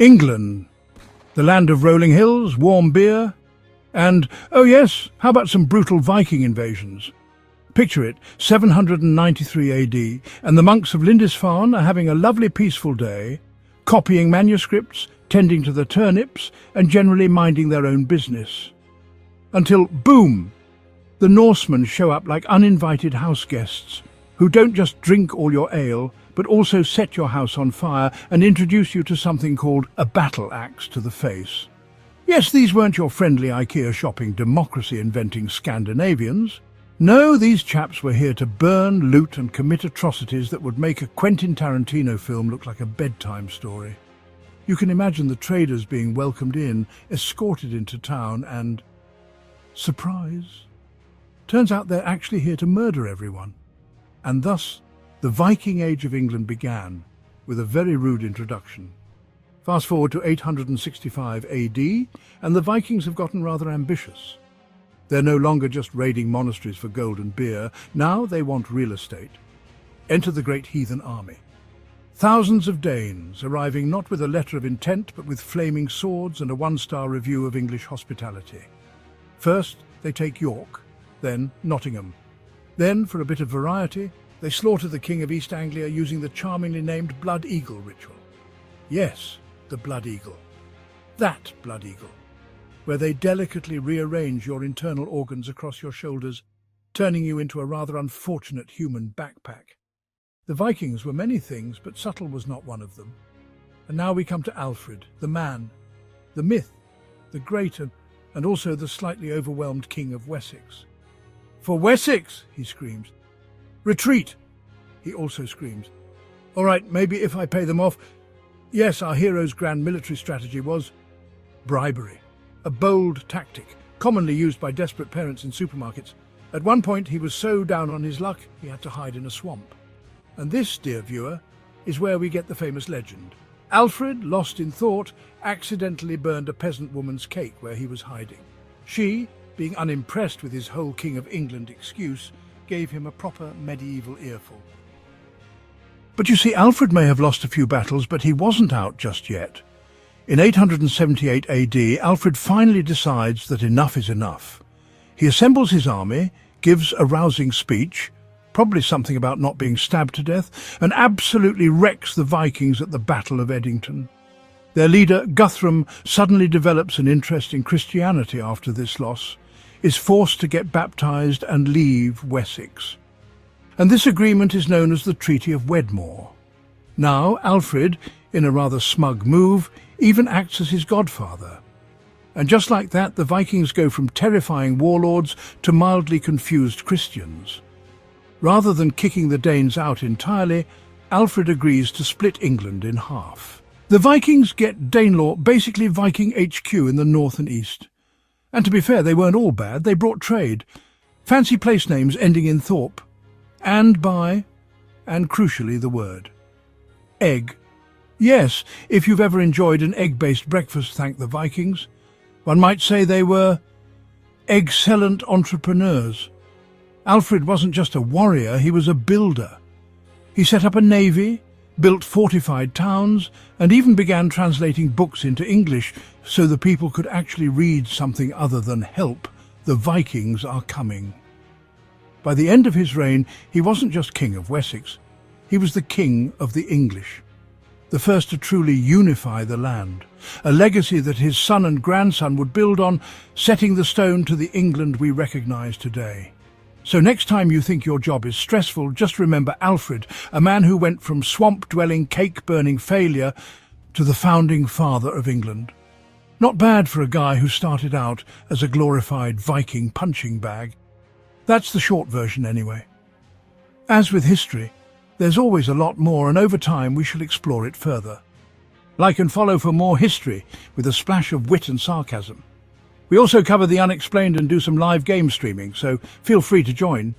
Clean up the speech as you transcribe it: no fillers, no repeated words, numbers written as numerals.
England, the land of rolling hills, warm beer, and, oh yes, how about some brutal Viking invasions? Picture it, 793 AD, and the monks of Lindisfarne are having a lovely peaceful day, copying manuscripts, tending to the turnips, and generally minding their own business. Until, boom, the Norsemen show up like uninvited house guests, who don't just drink all your ale, but also set your house on fire and introduce you to something called a battle axe to the face. Yes, these weren't your friendly IKEA shopping democracy-inventing Scandinavians. No, these chaps were here to burn, loot and commit atrocities that would make a Quentin Tarantino film look like a bedtime story. You can imagine the traders being welcomed in, escorted into town and... surprise! Turns out they're actually here to murder everyone. And thus, the Viking Age of England began with a very rude introduction. Fast forward to 865 AD, and the Vikings have gotten rather ambitious. They're no longer just raiding monasteries for gold and beer. Now they want real estate. Enter the great heathen army. Thousands of Danes arriving not with a letter of intent, but with flaming swords and a one-star review of English hospitality. First, they take York, then Nottingham. Then, for a bit of variety, they slaughter the King of East Anglia using the charmingly named Blood Eagle ritual. Yes, the Blood Eagle. That Blood Eagle, where they delicately rearrange your internal organs across your shoulders, turning you into a rather unfortunate human backpack. The Vikings were many things, but subtle was not one of them. And now we come to Alfred, the man, the myth, the great and also the slightly overwhelmed King of Wessex. "For Wessex!" he screams. "Retreat!" he also screams. "All right, maybe if I pay them off." Yes, our hero's grand military strategy was bribery, a bold tactic, commonly used by desperate parents in supermarkets. At one point, he was so down on his luck, he had to hide in a swamp. And this, dear viewer, is where we get the famous legend. Alfred, lost in thought, accidentally burned a peasant woman's cake where he was hiding. She, being unimpressed with his whole King of England excuse, gave him a proper medieval earful. But you see, Alfred may have lost a few battles, but he wasn't out just yet. In 878 AD, Alfred finally decides that enough is enough. He assembles his army, gives a rousing speech, probably something about not being stabbed to death, and absolutely wrecks the Vikings at the Battle of Edington. Their leader, Guthrum, suddenly develops an interest in Christianity after this loss, is forced to get baptized and leave Wessex. And this agreement is known as the Treaty of Wedmore. Now, Alfred, in a rather smug move, even acts as his godfather. And just like that, the Vikings go from terrifying warlords to mildly confused Christians. Rather than kicking the Danes out entirely, Alfred agrees to split England in half. The Vikings get Danelaw, basically Viking HQ in the north and east. And to be fair, they weren't all bad. They brought trade. Fancy place names ending in Thorpe. And by, and crucially the word. Egg. Yes, if you've ever enjoyed an egg-based breakfast, thank the Vikings. One might say they were excellent entrepreneurs. Alfred wasn't just a warrior, he was a builder. He set up a navy, built fortified towns, and even began translating books into English so the people could actually read something other than "Help, the Vikings are coming." By the end of his reign, he wasn't just King of Wessex, he was the King of the English, the first to truly unify the land, a legacy that his son and grandson would build on, setting the stone to the England we recognise today. So next time you think your job is stressful, just remember Alfred, a man who went from swamp-dwelling, cake-burning failure to the founding father of England. Not bad for a guy who started out as a glorified Viking punching bag. That's the short version anyway. As with history, there's always a lot more, and over time we shall explore it further. Like and follow for more history with a splash of wit and sarcasm. We also cover the unexplained and do some live game streaming, so feel free to join.